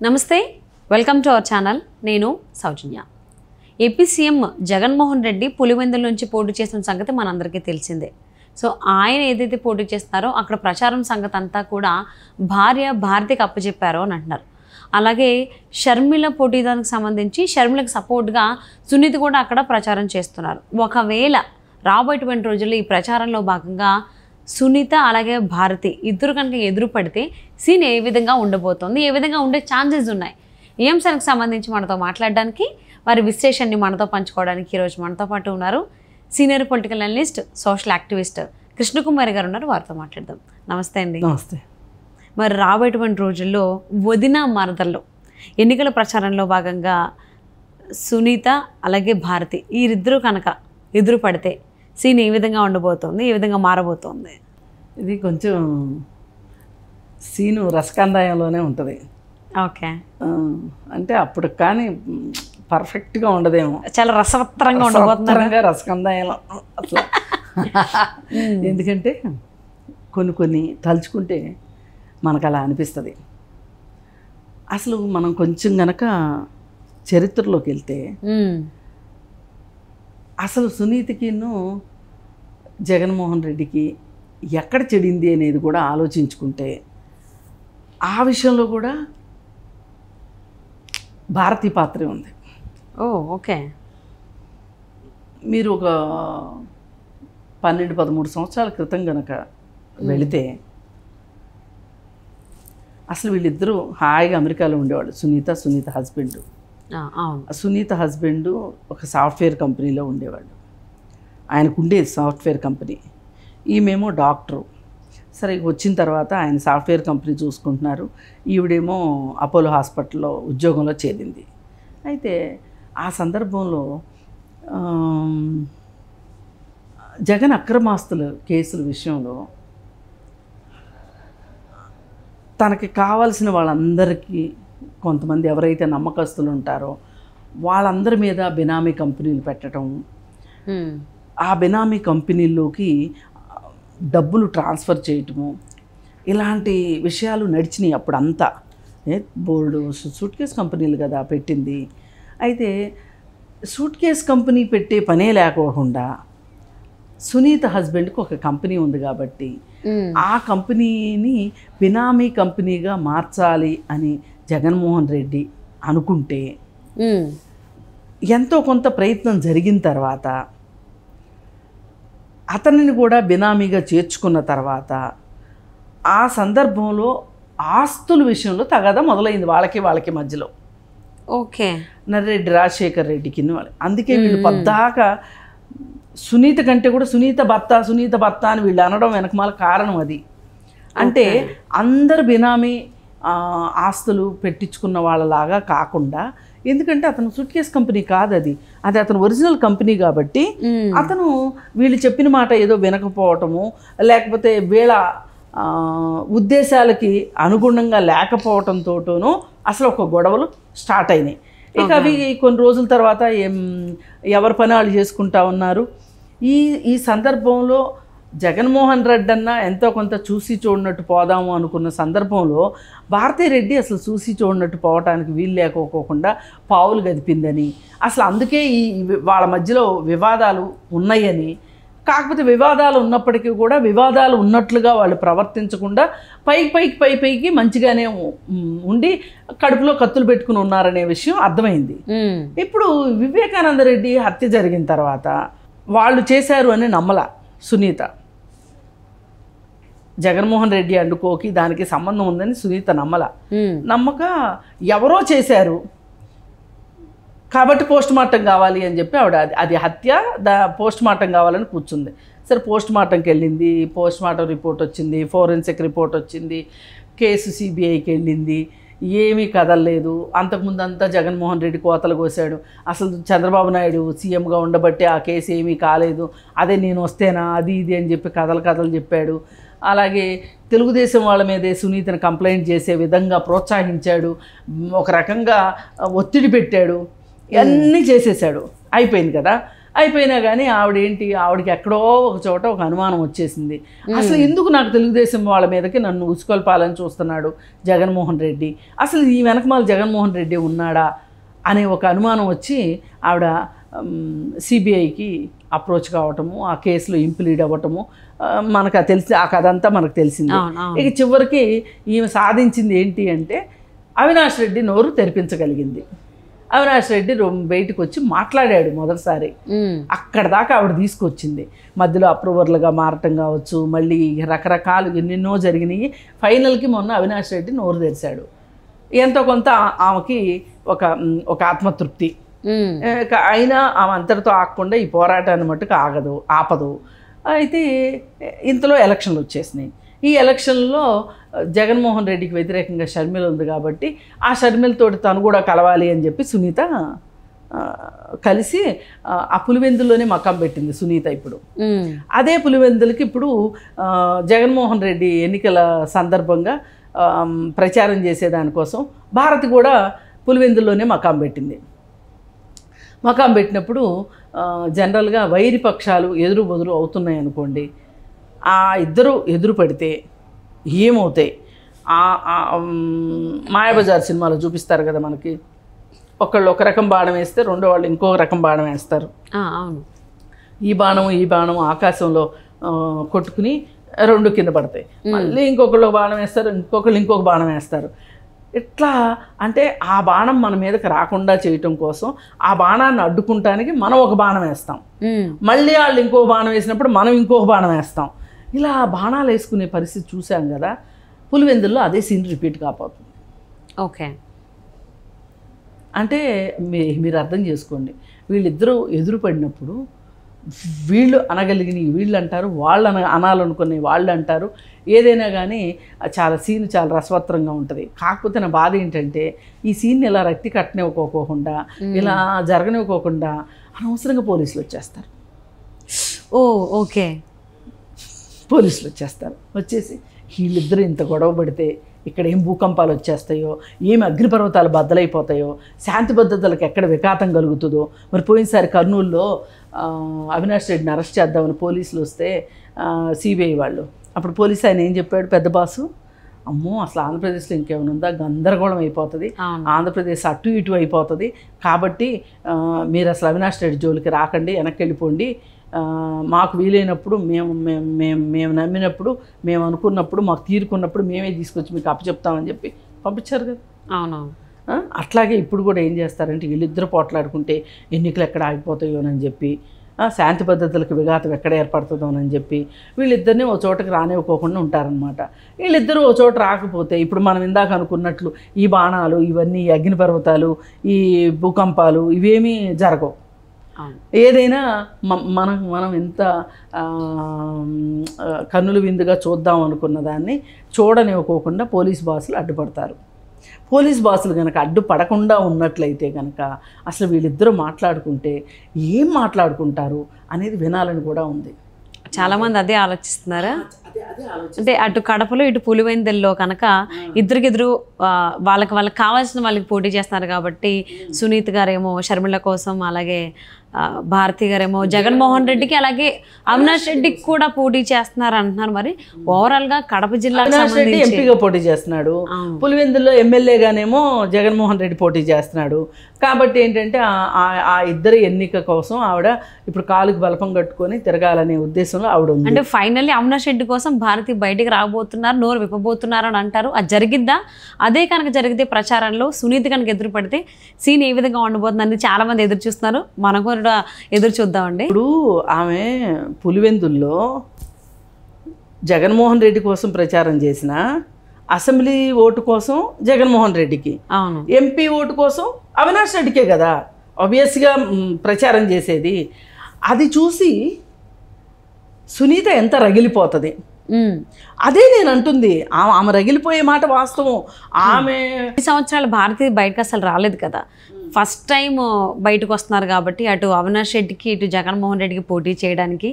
నమస్తే, welcome to our channel. నేను సౌజన్య. AP CM Jaganmohan Reddy Pulivendula నుంచి పోటీ చేసిన సంగతి మనందరికీ తెలిసిందే. సో ఆయన ఏదైతే పోటీ చేస్తున్నారో అక్కడ ప్రచారం సంగతి అంతా కూడా భార్య భారతికి అప్పచెప్పారో అని అంటున్నారు. అలాగే షర్మిల పోటీదానికి సంబంధించి షర్మిలకు సపోర్ట్గా సునీత కూడా అక్కడ ప్రచారం చేస్తున్నారు. ఒకవేళ రాబోయేటువంటి రోజుల్లో ఈ ప్రచారంలో భాగంగా సునీత అలాగే భారతి ఇద్దరు కనుక ఎదురు పడితే సీన్ ఏ విధంగా ఉండబోతోంది, ఏ విధంగా ఉండే ఛాన్సెస్ ఉన్నాయి, ఈ అంశానికి సంబంధించి మనతో మాట్లాడడానికి, వారి విశ్లేషణని మనతో పంచుకోవడానికి ఈరోజు మనతో పాటు ఉన్నారు senior political analyst, social activist Krishnakumari గారు ఉన్నారు. వారితో మాట్లాడదాం. నమస్తే అండి. నమస్తే. మరి రాబోయేటువంటి రోజుల్లో వదిన మరదల్లో ఎన్నికల ప్రచారంలో భాగంగా సునీత అలాగే భారతి వీరిద్దరూ కనుక ఎదురు పడితే సీన్ ఏ విధంగా ఉండబోతోంది, ఏ విధంగా మారబోతోంది? ఇది కొంచెం సీను రసకందాయంలోనే ఉంటుంది. ఓకే, అంటే అప్పుడు కానీ పర్ఫెక్ట్గా ఉండదేమో, చాలా రసవత్తరంగా ఉండబోతున్నారు. రసకందాయంలో అట్లా. ఎందుకంటే కొన్ని తలుచుకుంటే మనకు అలా అనిపిస్తుంది. అసలు మనం కొంచెం గనక చరిత్రలోకి వెళ్తే అసలు సునీతకిను జగన్మోహన్ రెడ్డికి ఎక్కడ చెడింది అనేది కూడా ఆలోచించుకుంటే ఆ విషయంలో కూడా భారతీ పాత్రే ఉంది. ఓకే. మీరు ఒక 12-13 సంవత్సరాల క్రితం కనుక వెళితే అసలు వీళ్ళిద్దరూ హాయిగా అమెరికాలో ఉండేవాళ్ళు. సునీత హస్బెండ్. సునీత హస్బెండ్ ఒక సాఫ్ట్వేర్ కంపెనీలో ఉండేవాడు. ఆయనకు ఉండేది సాఫ్ట్వేర్ కంపెనీ. ఈమెమో డాక్టరు. సరే వచ్చిన తర్వాత ఆయన సాఫ్ట్వేర్ కంపెనీ చూసుకుంటున్నారు, ఈవిడేమో అపోలో హాస్పిటల్లో ఉద్యోగంలో చేరింది. అయితే ఆ సందర్భంలో జగన్ అక్రమాస్తుల కేసుల విషయంలో తనకి కావాల్సిన వాళ్ళందరికీ కొంతమంది ఎవరైతే నమ్మకస్తులు ఉంటారో వాళ్ళందరి మీద బినామీ కంపెనీలు పెట్టడం, ఆ బినామీ కంపెనీల్లోకి డబ్బులు ట్రాన్స్ఫర్ చేయటము, ఇలాంటి విషయాలు నడిచినాయి. అప్పుడంతా బోర్డు సూట్ కేస్ కంపెనీలు కదా పెట్టింది. అయితే సూట్ కేస్ కంపెనీ పెట్టే పనే లేకోకుండా సునీత హస్బెండ్కి ఒక కంపెనీ ఉంది కాబట్టి ఆ కంపెనీని బినామీ కంపెనీగా మార్చాలి అని జగన్మోహన్ రెడ్డి అనుకుంటే ఎంతో కొంత ప్రయత్నం జరిగిన తర్వాత అతనిని కూడా బినామీగా చేర్చుకున్న తర్వాత ఆ సందర్భంలో ఆస్తుల విషయంలో తగాదా మొదలైంది వాళ్ళకి మధ్యలో. ఓకే. నర్రెడ్డి రాజశేఖర్ రెడ్డికి వాళ్ళు. అందుకే వీళ్ళు పద్దాక సునీత కంటే కూడా సునీత భర్త అని వీళ్ళు అనడం వెనకమాల కారణం అది. అంటే అందరు బినామీ ఆస్తులు పెట్టించుకున్న వాళ్ళలాగా కాకుండా, ఎందుకంటే అతను సూట్ కేస్ కంపెనీ కాదు, అది అతను ఒరిజినల్ కంపెనీ కాబట్టి అతను వీళ్ళు చెప్పిన మాట ఏదో వినకపోవటము, లేకపోతే వీళ్ళ ఉద్దేశాలకి అనుగుణంగా లేకపోవటంతోనూ అసలు ఒక గొడవలు స్టార్ట్ అయినాయి. ఇక అవి కొన్ని రోజుల తర్వాత ఎవరి పని వాళ్ళు చేసుకుంటా ఉన్నారు. ఈ సందర్భంలో జగన్మోహన్ రెడ్డి అన్న ఎంతో కొంత చూసి చూడనట్టు పోదాము అనుకున్న సందర్భంలో భారతీరెడ్డి అసలు చూసి చూడనట్టు పోవటానికి వీలు లేకపోకుండా పావులు గదిపిందని, అసలు అందుకే వాళ్ళ మధ్యలో వివాదాలు ఉన్నాయని, కాకపోతే వివాదాలు ఉన్నప్పటికీ కూడా వివాదాలు ఉన్నట్లుగా వాళ్ళు ప్రవర్తించకుండా పైకి మంచిగానే ఉండి కడుపులో కత్తులు పెట్టుకుని ఉన్నారనే విషయం అర్థమైంది. ఇప్పుడు వివేకానంద రెడ్డి హత్య జరిగిన తర్వాత వాళ్ళు చేశారు అని నమ్మల సునీత. జగన్మోహన్ రెడ్డి అండుకోకి దానికి సంబంధం ఉందని సునీత నమ్మక ఎవరో చేశారు కాబట్టి పోస్ట్ మార్టం కావాలి అని చెప్పి ఆవిడ అది హత్య, పోస్ట్ మార్టం కావాలని కూర్చుంది. సరే పోస్ట్ మార్టంకి వెళ్ళింది, పోస్ట్ మార్టం రిపోర్ట్ వచ్చింది, ఫోరెన్సిక్ రిపోర్ట్ వచ్చింది, కేసు సిబిఐకి వెళ్ళింది, ఏమీ కదలలేదు. అంతకుముందు అంతా జగన్మోహన్ రెడ్డి కోతలు కోసాడు. అసలు చంద్రబాబు నాయుడు సీఎంగా ఉండబట్టి ఆ కేసు ఏమీ కాలేదు, అదే నేను వస్తేనా అది ఇది అని చెప్పి కథలు చెప్పాడు. అలాగే తెలుగుదేశం వాళ్ళ మీదే సునీతను కంప్లైంట్ చేసే విధంగా ప్రోత్సహించాడు, ఒక రకంగా ఒత్తిడి పెట్టాడు, అన్నీ చేసేసాడు. అయిపోయింది కదా. అయిపోయినా కానీ ఆవిడకి ఎక్కడో ఒక చోట ఒక అనుమానం వచ్చేసింది. అసలు ఎందుకు నాకు తెలుగుదేశం వాళ్ళ మీదకి నన్ను ఉసుకొల్పాలని చూస్తున్నాడు జగన్మోహన్ రెడ్డి, అసలు ఈ వెనకమాల జగన్మోహన్ రెడ్డి ఉన్నాడా అనే ఒక అనుమానం వచ్చి ఆవిడ సిబిఐకి అప్రోచ్ కావటము, ఆ కేసులో ఇంప్లీడ్ అవ్వటము మనకు తెలిసి ఆ కథ అంతా మనకు తెలిసింది. ఇక చివరికి ఈమె సాధించింది ఏంటి అంటే అవినాష్ రెడ్డి నోరు తెరిపించగలిగింది. అవినాష్ రెడ్డి బయటకు వచ్చి మాట్లాడాడు మొదటిసారి. అక్కడ దాకా ఆవిడ తీసుకొచ్చింది. మధ్యలో అప్రూవర్లుగా మారటం కావచ్చు, మళ్ళీ రకరకాలు ఎన్నెన్నో జరిగినాయి. ఫైనల్కి మొన్న అవినాష్ రెడ్డి నోరు తెరిచాడు. ఎంతో కొంత ఆమెకి ఒక ఆత్మతృప్తి. అయినా ఆమె అంతటితో ఆగకుండా ఈ పోరాటాన్ని మట్టుకు ఆపదు. అయితే ఇంతలో ఎలక్షన్లు వచ్చేసినాయి. ఈ ఎలక్షన్లో జగన్మోహన్ రెడ్డికి వ్యతిరేకంగా షర్మిల ఉంది కాబట్టి ఆ షర్మిలతోటి తను కూడా కలవాలి అని చెప్పి సునీత కలిసి ఆ పులివెందుల్లోనే మకాం పెట్టింది సునీత. ఇప్పుడు అదే పులివెందులకి ఇప్పుడు జగన్మోహన్ రెడ్డి ఎన్నికల సందర్భంగా ప్రచారం చేసేదానికోసం భారతి కూడా పులివెందుల్లోనే మకాం పెట్టింది. మకాం పెట్టినప్పుడు జనరల్గా వైరి పక్షాలు ఎదురు బదురు అవుతున్నాయి అనుకోండి, ఆ ఇద్దరు ఎదురు పడితే ఏమవుతాయి? మాయాబజార్ సినిమాలో చూపిస్తారు కదా మనకి, ఒకళ్ళు ఒక రకం బాణం వేస్తే రెండో వాళ్ళు ఇంకొక రకం బాణం వేస్తారు. అవును, ఈ బాణం ఆకాశంలో కొట్టుకుని రెండు కింద పడతాయి. మళ్ళీ ఇంకొకళ్ళు బాణం వేస్తారు, ఇంకొకళ్ళు ఇంకొక బాణం వేస్తారు. ఎట్లా అంటే ఆ బాణం మన మీదకి రాకుండా చేయటం కోసం ఆ బాణాన్ని అడ్డుకుంటానికి మనం ఒక బాణం వేస్తాం, మళ్ళీ వాళ్ళు ఇంకో బాణం వేసినప్పుడు మనం ఇంకొక బాణం వేస్తాం. ఇలా బాణాలు వేసుకునే పరిస్థితి చూసాం కదా. పులివెందుల్లో అదే సీన్ రిపీట్ కాపోతుంది. ఓకే, అంటే మీరు అర్థం చేసుకోండి, వీళ్ళిద్దరూ ఎదురు పడినప్పుడు వీళ్ళు అనగలిగిన వీళ్ళు అంటారు, వాళ్ళు అనాలనుకునే వాళ్ళు అంటారు. ఏదైనా కానీ చాలా రసవత్రంగా ఉంటుంది. కాకపోతే నా బాధ ఏంటంటే ఈ సీన్ని ఇలా రక్తి కట్టనివ్వకోకుండా, ఇలా జరగనివ్వకోకుండా అనవసరంగా పోలీసులు వచ్చేస్తారు. ఓకే, పోలీసులు వచ్చేసి వీళ్ళిద్దరూ ఇంత గొడవ పడితే ఇక్కడ ఏం భూకంపాలు వచ్చేస్తాయో, ఏమి అగ్నిపర్వతాలు బద్దలైపోతాయో, శాంతి భద్రతలకు ఎక్కడ విఘాతం కలుగుతుందో. మరి పోయినసారి కర్నూలులో అవినాష్ రెడ్డిని అరెస్ట్ చేద్దామని పోలీసులు వస్తే సిబిఐ వాళ్ళు, అప్పుడు పోలీసు ఆయన ఏం చెప్పాడు, పెద్ద బాసు, అమ్మో అసలు ఆంధ్రప్రదేశ్లో ఇంకేమైనా ఉందా, గందరగోళం అయిపోతుంది, ఆంధ్రప్రదేశ్ అటు ఇటు అయిపోతుంది, కాబట్టి మీరు అసలు అవినాష్ రెడ్డి జోలికి రాకండి, వెనక్కి వెళ్ళిపోండి, మాకు వీలైనప్పుడు మేము నమ్మినప్పుడు, మేము అనుకున్నప్పుడు, మాకు తీరుకున్నప్పుడు మేమే తీసుకొచ్చి మీకు అప్పచెప్తామని చెప్పి పంపించారు కదా. అవునవును. అట్లాగే ఇప్పుడు కూడా ఏం చేస్తారంటే వీళ్ళిద్దరు పోట్లాడుకుంటే ఎన్నికలు ఎక్కడ ఆగిపోతాయోనని చెప్పి, శాంతి భద్రతలకు విఘాతం ఎక్కడ ఏర్పడుతుందోనని చెప్పి వీళ్ళిద్దరిని ఓ చోటకి రానివ్వకోకుండా ఉంటారనమాట. వీళ్ళిద్దరూ ఓ చోట రాకపోతే ఇప్పుడు మనం ఇందాక అనుకున్నట్లు ఈ బాణాలు, ఇవన్నీ, ఈ అగ్నిపర్వతాలు, ఈ భూకంపాలు ఇవేమీ జరగవు. ఏదైనా మనం ఎంత కన్నుల విందుగా చూద్దాం అనుకున్న దాన్ని చూడనివ్వకోకుండా పోలీస్ బాసులు అడ్డుపడతారు. పోలీస్ బాసులు కనుక అడ్డుపడకుండా ఉన్నట్లయితే కనుక అసలు వీళ్ళిద్దరూ మాట్లాడుకుంటే ఏం మాట్లాడుకుంటారు అనేది వినాలని కూడా ఉంది. చాలామంది అదే ఆలోచిస్తున్నారా? అంటే అటు కడపలో ఇటు పులివెందుల్లో కనుక ఇద్దరికిద్దరు వాళ్ళకి కావాల్సిన వాళ్ళకి పోటీ చేస్తున్నారు కాబట్టి సునీత్ గారేమో షర్మిల కోసం, అలాగే భారతి గారేమో జగన్మోహన్ రెడ్డికి, అలాగే అవినాష్ రెడ్డికి కూడా పోటీ చేస్తున్నారు అంటున్నారు. మరి ఓవరాల్ గా కడప జిల్లాకు సంబంధించి ఎంపీగా పోటీ చేస్తున్నాడు, పులివెందుల్లో ఎమ్మెల్యేగానేమో జగన్మోహన్ రెడ్డి పోటీ చేస్తున్నాడు. కాబట్టి ఏంటంటే ఆ ఇద్దరి ఎన్నిక కోసం ఆవిడ ఇప్పుడు కాలుకి బలపం కట్టుకొని తిరగాలనే ఉద్దేశంలో ఆవిడ ఉంది. అంటే ఫైనల్లీ అవినాష్ రెడ్డి కోసం భారతి బయటికి రాబోతున్నారు, నోరు విప్పబోతున్నారు అని అంటారు. అది జరిగిద్దా? అదే కనుక జరిగితే ప్రచారంలో సునీత్ కనుక ఎదురు పడితే సీన్ ఏ విధంగా ఉండబోతుందని చాలా మంది ఎదురు చూస్తున్నారు. మనం కూడా ఎదురు చూద్దామండి. ఇప్పుడు ఆమె పులివెందుల్లో జగన్మోహన్ రెడ్డి కోసం ప్రచారం చేసిన, అసెంబ్లీ ఓటు కోసం జగన్మోహన్ రెడ్డికి, ఎంపీ ఓటు కోసం అవినాష్ రెడ్డికే కదా ఆబ్వియస్గా ప్రచారం చేసేది. అది చూసి సునీత ఎంత రగిలిపోతుంది. అదే నేను అంటుంది, ఆమె రగిలిపోయే మాట వాస్తవం. ఆమె 2 సంవత్సరాలు భారతి బయటకు అసలు రాలేదు కదా, ఫస్ట్ టైం బయటకు వస్తున్నారు కాబట్టి అటు అవినాష్ రెడ్డికి ఇటు జగన్మోహన్ రెడ్డికి పోటీ చేయడానికి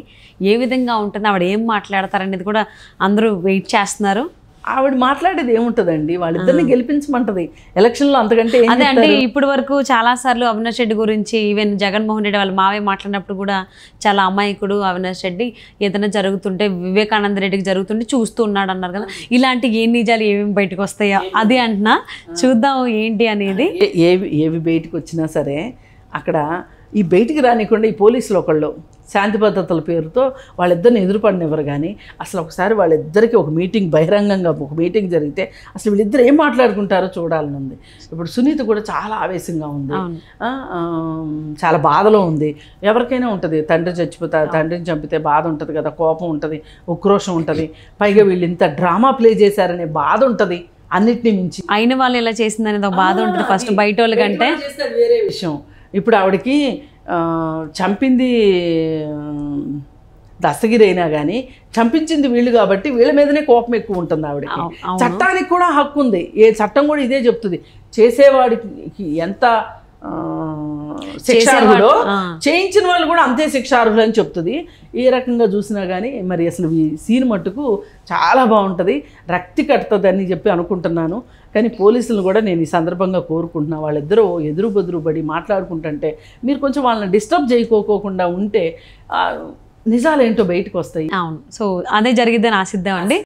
ఏ విధంగా ఉంటుంది, ఆవిడ ఏం మాట్లాడతారనేది కూడా అందరూ వెయిట్ చేస్తున్నారు. ఆవిడ మాట్లాడేది ఏముంటుందండి, వాళ్ళిద్దరిని గెలిపించమంటది ఎలక్షన్లో, అంతకంటే ఏం అదే అంటే చెప్తారు? ఇప్పటి వరకు చాలా సార్లు అవినాష్ రెడ్డి గురించి ఈవెన్ జగన్మోహన్ రెడ్డి వాళ్ళ మావయ్య మాట్లాడినప్పుడు కూడా చాలా అమాయకుడు అవినాష్ రెడ్డి, ఏదైనా జరుగుతుంటే వివేకానంద రెడ్డికి జరుగుతుంటే చూస్తూ ఉన్నాడు అన్నారు కదా. ఇలాంటి ఏ నిజాలు ఏమేమి బయటకు వస్తాయో అది అంటున్నా, చూద్దాం ఏంటి అనేది. ఏవి బయటకు వచ్చినా సరే అక్కడ ఈ బయటికి రానికుండా ఈ పోలీసులు ఒకళ్ళు శాంతి భద్రతల పేరుతో వాళ్ళిద్దరిని ఎదురుపడినెవరు. కానీ అసలు ఒకసారి వాళ్ళిద్దరికీ ఒక మీటింగ్, బహిరంగంగా ఒక మీటింగ్ జరిగితే అసలు వీళ్ళిద్దరు ఏం మాట్లాడుకుంటారో చూడాలని ఉంది. ఇప్పుడు సునీత కూడా చాలా ఆవేశంగా ఉంది, చాలా బాధలో ఉంది. ఎవరికైనా ఉంటుంది, తండ్రి చచ్చిపోతారు, తండ్రిని చంపితే బాధ ఉంటుంది కదా, కోపం ఉంటుంది, ఉక్రోషం ఉంటుంది, పైగా వీళ్ళు ఇంత డ్రామా ప్లే చేశారనే బాధ ఉంటుంది. అన్నిటినీ మించి అయిన వాళ్ళు ఇలా చేసిందనేది ఒక బాధ ఉంటుంది ఫస్ట్ బయట వాళ్ళ కంటే. వేరే విషయం. ఇప్పుడు ఆవిడకి చంపింది దస్తగిరి అయినా కానీ చంపించింది వీళ్ళు కాబట్టి వీళ్ళ మీదనే కోపం ఎక్కువ ఉంటుంది ఆవిడకి. చట్టానికి కూడా హక్కు ఉంది, ఏ చట్టం కూడా ఇదే చెప్తుంది, చేసేవాడికి ఎంత శిక్షార్హుడో చేయించిన వాళ్ళు కూడా అంతే శిక్షార్హులు అని చెప్తుంది. ఏ రకంగా చూసినా కానీ మరి అసలు ఈ సీన్ మట్టుకు చాలా బాగుంటుంది, రక్తి కట్టుతుంది అని చెప్పి అనుకుంటున్నాను. కానీ పోలీసులను కూడా నేను ఈ సందర్భంగా కోరుకుంటున్నాను, వాళ్ళిద్దరూ ఎదురు బెదురు పడి మాట్లాడుకుంటుంటే మీరు కొంచెం వాళ్ళని డిస్టర్బ్ చేయకోకుండా ఉంటే నిజాలేంటో బయటకు వస్తాయి. అవును, సో అదే జరిగిద్దని ఆశిద్దామండి.